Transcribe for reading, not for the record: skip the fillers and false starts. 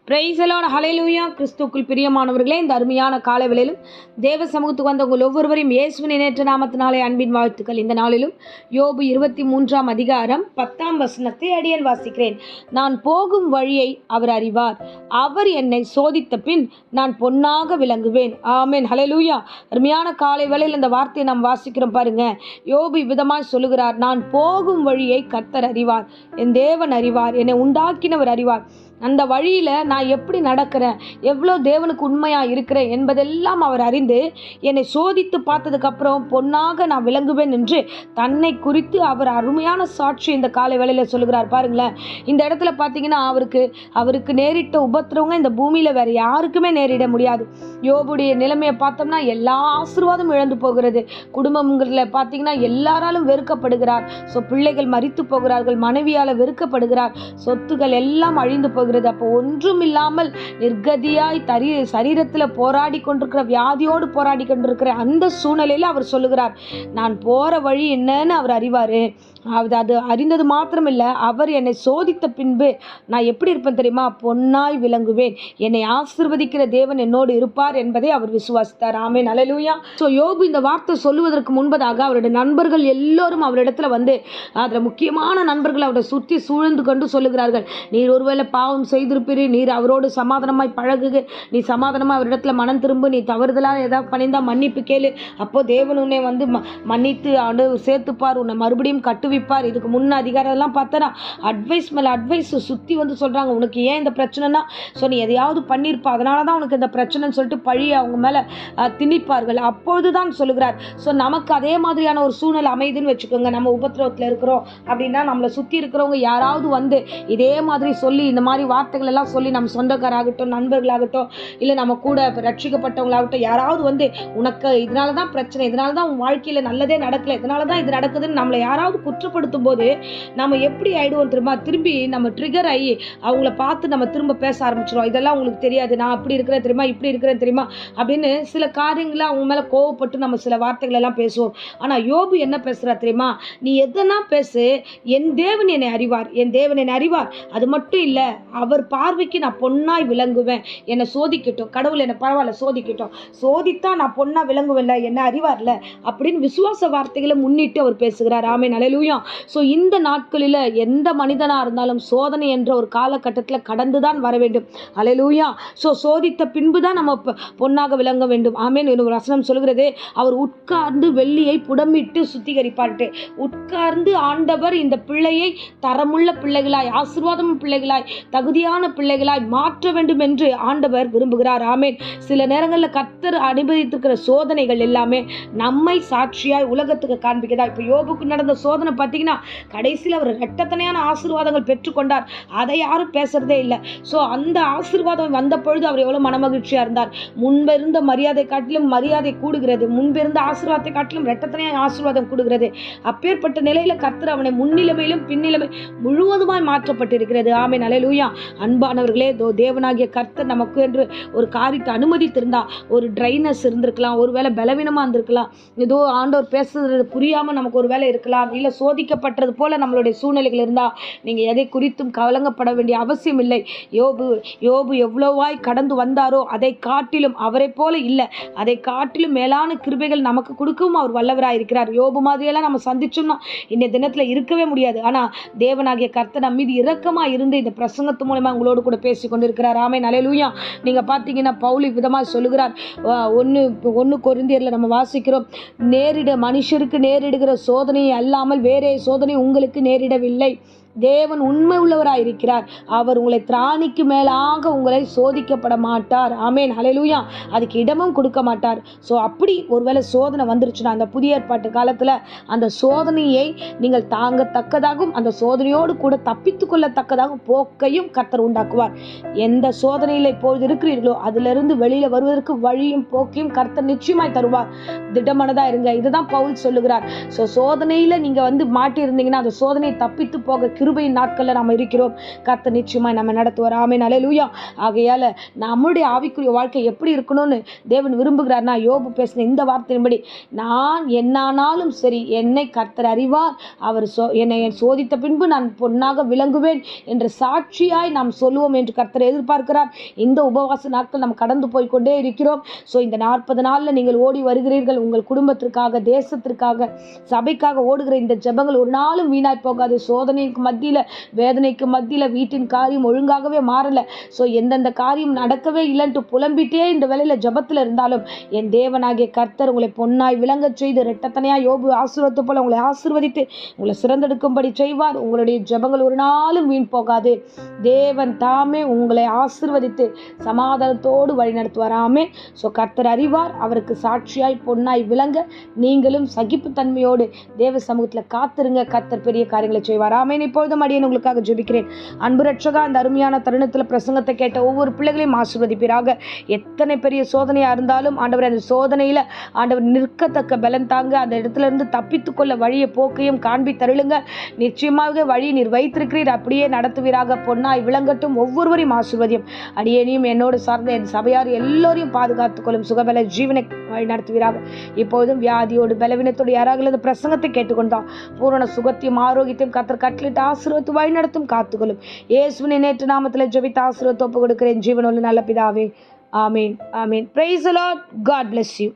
Price the Lord, ஹல்லேலூயா. கிறிஸ்துவுக்குள் பிரியமானவர்களே, இந்த அருமையான காலை வேளையிலும் தேவ சமூகத்துக்கு வந்த உங்கள் ஒவ்வொருவரையும் இயேசுவின் இணையற்ற நாமத்தினாலே அன்பின் வாழ்த்துக்கள். இந்த நாளிலும் யோபு 23 அதிகாரம் 10 வசனத்தை அடியேன் வாசிக்கிறேன். நான் போகும் வழியை அவர் அறிவார், அவர் என்னை சோதித்த பின் நான் பொன்னாக விளங்குவேன். ஆமென், ஹல்லேலூயா. அருமையான காலை வேளையில் இந்த வார்த்தையை நாம் வாசிக்கிறோம் பாருங்க. யோபு விதமாய் சொல்லுகிறார், நான் போகும் வழியை கர்த்தர் அறிவார், என் தேவன் அறிவார், என்னை உண்டாக்கினவர் அறிவார். அந்த வழியில் நான் எப்படி நடக்கிறேன், எவ்வளோ தேவனுக்கு உண்மையாக இருக்கிறேன் என்பதெல்லாம் அவர் அறிந்து என்னை சோதித்து பார்த்ததுக்கப்புறம் பொன்னாக நான் விளங்குவேன் என்று தன்னை குறித்து அவர் அருமையான சாட்சி இந்த காலை வேளையில் சொல்லுகிறார். பாருங்களேன், இந்த இடத்துல பார்த்தீங்கன்னா அவருக்கு நேரிட்ட உபத்திரவங்க இந்த பூமியில் வேறு யாருக்குமே நேரிட முடியாது. யோபுடைய நிலைமையை பார்த்தோம்னா எல்லா ஆசீர்வாதமும் இழந்து போகிறது. குடும்பங்களில் பார்த்தீங்கன்னா எல்லாராலும் வெறுக்கப்படுகிறார். பிள்ளைகள் மரித்து போகிறார்கள், மனைவியால் வெறுக்கப்படுகிறார், சொத்துக்கள் எல்லாம் அழிந்து போகிறது. அப்போ ஒன்றும் இல்லாமல் நிர்கதியாய் சரீரத்தில் போராடி கொண்டிருக்கிற, வியாதியோடு போராடி கொண்டிருக்கிற அந்த சூழ்நிலையில் அவர் சொல்லுகிறார், நான் போற வழி என்னன்னு அவர் அறிவாரு. அது அறிந்தது மாத்திரமில்லை, அவர் என்னை சோதித்த பின்பு நான் எப்படி இருப்பேன் தெரியுமா, பொன்னாய் விளங்குவேன், என்னை ஆசீர்வதிக்கிற தேவன் என்னோடு இருப்பார் என்பதை அவர் விசுவாசித்தார். ஆமென், ஹல்லேலூயா. யோபு இந்த வார்த்தை சொல்லுவதற்கு முன்பதாக அவருடைய நண்பர்கள் எல்லோரும் அவரிடத்துல வந்து, அதில் முக்கியமான நண்பர்கள் அவரை சுற்றி சூழ்ந்து கொண்டு சொல்லுகிறார்கள், நீர் ஒருவேளை பாவம் செய்திருப்பீர், நீர் அவரோடு சமாதானமாய் பழகுக, நீ சமாதானமாக அவரிடத்துல மனம் திரும்ப, நீ தவறுதலாக ஏதாவது பண்ணியிருந்தா மன்னிப்பு கேளு, அப்போ தேவன் உன்னை வந்து மன்னித்து சேர்த்துப்பார், உன்னை மறுபடியும் கட்டுவிப்பார். இதுக்கு முன்ன அதிகாரம்லாம் பார்த்தனா அட்வைஸ் மேலே அட்வைஸ் சுற்றி வந்து சொல்கிறாங்க, உனக்கு ஏன் இந்த பிரச்சனைனா, நீ எதையாவது பண்ணியிருப்பா, அதனால தான் உனக்கு இந்த பிரச்சனைன்னு சொல்லிட்டு பழியை அவங்க மேலே திணிப்பார்கள். அப்பொழுது தான் சொல்லுகிறார், நமக்கு அதே மாதிரியான ஒரு சூழ்நிலை அமைதுன்னு வச்சுக்கோங்க, நம்ம உபத்திரவத்தில் இருக்கிறோம் அப்படின்னா நம்மளை சுற்றி இருக்கிறவங்க யாராவது வந்து இதே மாதிரி சொல்லி, இந்த மாதிரி வார்த்தைகள் எல்லாம் சொல்லி, நம்ம சொந்தக்காராகட்டும், நண்பர்களாகட்டும், இல்லை நம்ம கூட ரட்சிக்கப்பட்டவங்களாகட்டும், யாராவது வந்து உனக்கு இதனால தான் பிரச்சனை, இதனால தான் உன் வாழ்க்கையில் நல்லதே நடக்கலை, இதனால தான் இது நடக்குதுன்னு நம்மளை யாராவது குற்றப்படுத்தும் போது நம்ம எப்படி ஆயிடுவோம் தெரியுமா, திரும்பி நம்ம ட்ரிகர் ஆகி அவங்கள பார்த்து நம்ம திரும்ப பேச ஆரம்பிச்சிடும். இதெல்லாம் உங்களுக்கு தெரியாது, நான் அப்படி இருக்கிறேன் தெரியுமா, இப்படி இருக்கிறேன் தெரியுமா அப்படின்னு சில காரியங்களை அவங்க மேலே கோவப்பட்டு நம்ம சில வார்த்தைகள் எல்லாம் பேசுவோம். ஆனால் யோபு என்ன பேசுகிறா தெரியுமா, நீ எதனா பேசு, என் தேவன் என்னை அறிவார், என் தேவன் என்னை அறிவார், அது மட்டும் இல்லை அவர் பார்வைக்கு நான் பொன்னாய் விளங்குவேன், என்னை சோதிக்கட்டும், கடவுள் என்னை பரவாயில்ல சோதிக்கட்டும், சோதித்தா நான் பொன்னா விளங்குவேன்ல, என்ன அறிவார்ல அப்படின்னு விசுவாச வார்த்தைகளை முன்னிட்டு அவர் பேசுகிறார். ஆமென், ஹல்லேலூயா. இந்த நாட்களில் எந்த மனிதனாக இருந்தாலும் சோதனை என்ற ஒரு காலகட்டத்தில் கடந்து தான் வர வேண்டும். ஹல்லேலூயா. சோதித்த பின்பு தான் நம்ம பொன்னாக விளங்க வேண்டும். ஆமென். ஒரு வசனம் சொல்கிறது, அவர் உட்கார்ந்து வெள்ளியை புடமிட்டு சுத்திகரிப்பார்ட்டு. உட்கார்ந்து ஆண்டவர் இந்த பிள்ளையை தரமுள்ள பிள்ளைகளாய், ஆசீர்வாதம் பிள்ளைகளாய், தகுதியான பிள்ளைகளாய் மாற்ற வேண்டும் என்று ஆண்டவர் விரும்புகிறார். ஆமென். சில நேரங்களில் கர்த்தர் அனுபவித்திருக்கிற சோதனைகள் எல்லாமே நம்மை சாட்சியாய் உலகத்துக்கு காண்பிக்கிறதா. இப்போ யோபுக்கு நடந்த சோதனை பார்த்தீங்கன்னா கடைசியில் அவர் இரட்டத்தனையான ஆசீர்வாதங்கள் பெற்றுக்கொண்டார், அதை யாரும் பேசுறதே இல்லை. அந்த ஆசீர்வாதம் வந்த பொழுது அவர் எவ்வளவு மனமகிழ்ச்சியா இருந்தார். முன்பிருந்த மரியாதை காட்டிலும் மரியாதை கூடுகிறது, முன்பிருந்த ஆசீர்வாதத்தை காட்டிலும் இரட்டத்தனையான ஆசீர்வாதம் கூடுகிறது. அப்பேற்பட்ட நிலையில கர்த்தர் அவனை முன்னிலைமையிலும் பின்னிலைமை முழுவதுமாய் மாற்றப்பட்டிருக்கிறது. ஆமென், ஹல்லேலூயா. அன்பானவர்களே, தேவனாகிய கர்த்தர் நமக்கு என்று ஒரு காரியத்தை அனுமதித்திருந்தா, ஒரு ட்ரைனஸ் இருந்திருக்கலாம், ஒருவேளை பலவீனமா இருந்திருக்கலாம், ஏதோ ஆண்டவர் பேசுறது புரியாம நமக்கு ஒரு வேலை இருக்கலாம், இல்லை சோதிக்கப்பட்டது போல நம்மளுடைய சூழ்நிலைகள் இருந்தால் நீங்கள் எதை குறித்தும் கலங்கப்பட வேண்டிய அவசியம் இல்லை. யோபு எவ்வளவாய் கடந்து வந்தாரோ அதை காட்டிலும் அவரை போல இல்லை, அதை காட்டிலும் மேலான கிருபைகள் நமக்கு கொடுக்கவும் அவர் வல்லவராக இருக்கிறார். யோபு மாதிரியெல்லாம் நம்ம சந்திச்சோம்னா இந்த தினத்தில் இருக்கவே முடியாது. ஆனால் தேவனாகிய கர்த்தர் நம் மீது இரக்கமாக இருந்து இந்த பிரசங்கத்து மூலமாக உங்களோடு கூட பேசி கொண்டிருக்கிறார். ஆமென், ஹல்லேலூயா. நீங்கள் பார்த்தீங்கன்னா பவுல் விதமாக சொல்லுகிறார், 1 கொரிந்தியரில் நம்ம வாசிக்கிறோம், மனுஷருக்கு நேரிடுகிற சோதனையை அல்லாமல் வேறே சோதனை உங்களுக்கு நேரிடவில்லை, தேவன் உண்மை உள்ளவராய் இருக்கிறார், அவர் உங்களை திராணிக்கு மேலாக உங்களை சோதிக்கப்பட மாட்டார். ஆமென், ஹல்லேலூயா. அதுக்கு இடமும் கொடுக்க மாட்டார். அப்படி ஒருவேளை சோதனை வந்துருச்சுன்னா அந்த புதிய ஏற்பாட்டு காலத்தில் அந்த சோதனையை நீங்கள் தாங்கத்தக்கதாகவும் அந்த சோதனையோடு கூட தப்பித்து கொள்ளத்தக்கதாகவும் போக்கையும் கர்த்தர் உண்டாக்குவார். எந்த சோதனையில் இப்போது இருக்கிறீர்களோ அதிலிருந்து வெளியில் வருவதற்கு வழியும் போக்கையும் கர்த்தர் நிச்சயமாய் தருவார். திடமனதாக இருங்க, இதுதான் பவுல் சொல்லுகிறார். சோதனையில் நீங்கள் வந்து மாட்டி இருந்தீங்கன்னா அந்த சோதனையை தப்பித்து போக கிருபையின் நாட்களில் நாம் இருக்கிறோம். கர்த்தர் நிச்சயமாக நம்ம நடத்துவார். ஆமென். அல்லேலூயா. ஆகையால் நம்முடைய ஆவிக்குரிய வாழ்க்கை எப்படி இருக்கணும்னு தேவன் விரும்புகிறார்னா, யோபு பேசின இந்த வார்த்தையின்படி, நான் என்னானாலும் சரி என்னை கர்த்தர் அறிவார், அவர் என்னை சோதித்த பின்பு நான் பொன்னாக விளங்குவேன் என்ற சாட்சியாய் நாம் சொல்லுவோம் என்று கர்த்தர் எதிர்பார்க்கிறார். இந்த உபவாச நாட்கள் நாம் கடந்து போய்கொண்டே இருக்கிறோம். ஸோ இந்த 40 நாளில் நீங்கள் ஓடி வருகிறீர்கள். உங்கள் குடும்பத்திற்காக, தேசத்திற்காக, சபைக்காக ஓடுகிற இந்த ஜெபங்கள் ஒரு நாளும் வீணாய் போகாது. சோதனைக்கு மத்தியில், வேதனைக்கு மத்தியில் வீட்டின் காரியம் ஒழுங்காகவே மாறலை, ஸோ எந்தெந்த காரியம் நடக்கவே இல்லைன்ட்டு புலம்பிட்டே இந்த வேளையில் ஜெபத்தில் இருந்தாலும், என் தேவனாகிய கர்த்தர் உங்களை பொன்னாய் விளங்கச் செய்து இரட்டத்தனையாக யோபு ஆசீர்வதித்து போல உங்களை ஆசீர்வதித்து உங்களை சிறந்தெடுக்கும்படி செய்வார். உங்களுடைய ஜெபங்கள் ஒரு நாளும் வீண் போகாது. தேவன் தாமே உங்களை ஆசீர்வதித்து சமாதானத்தோடு வழி நடத்துவார். ஆமென். ஸோ கர்த்தர் அறிவார், அவருக்கு சாட்சியாய் பொன்னாய் விளங்க நீங்களும் சகிப்புத்தன்மையோடு தேவ சமூகத்தில் காத்திருங்க. கர்த்தர் பெரிய காரியங்களை செய்வார். ஆமென். இப்பொழுதும் அடியேன் உங்களுக்காக ஜெபிக்கிறேன். அன்பு ரட்சகா, அந்த அருமையான தருணத்தில் பிரசங்கத்தை கேட்ட ஒவ்வொரு பிள்ளைகளையும் ஆசீர்வதிப்பீராக. எத்தனை பெரிய சோதனையாக இருந்தாலும் ஆண்டவர் அந்த சோதனையில் ஆண்டவர் நிற்கத்தக்க பலன் தாங்க. அந்த இடத்துல இருந்து தப்பித்துக்கொள்ள வழியை போக்கையும் காண்பி தருளுங்க. நிச்சயமாக வழி நீர் வைத்திருக்கிறீர், அப்படியே நடத்துவீராக. பொன்னாய் விளங்கட்டும். ஒவ்வொருவரையும் ஆசீர்வதியும். அடியேனையும் என்னோடு சார்ந்த என் சபையார் எல்லோரையும் பாதுகாத்துக்கொள்ளும். சுகபல ஜீவனை வழி நடத்துவீராக. இப்போதும் வியாதியோடு பலவீனத்தோடு யாராக இந்த பிரசங்கத்தை கேட்டுக்கொண்டா பூரண சுகத்தையும் ஆரோக்கியத்தையும் கர்த்தர் கட்டளிட்டு ஆசீர்வதித்து வழி நடத்தும். காத்துக்கொள்ளும். இயேசுவின் நேற்று நாமத்தில் ஜெபித்து ஆசீர்வாதத்தை ஒப்பு கொடுக்கிறேன். ஜீவனுள்ள நல்ல பிதாவே. ஆமீன். ஆமீன். Praise the lord. God bless you.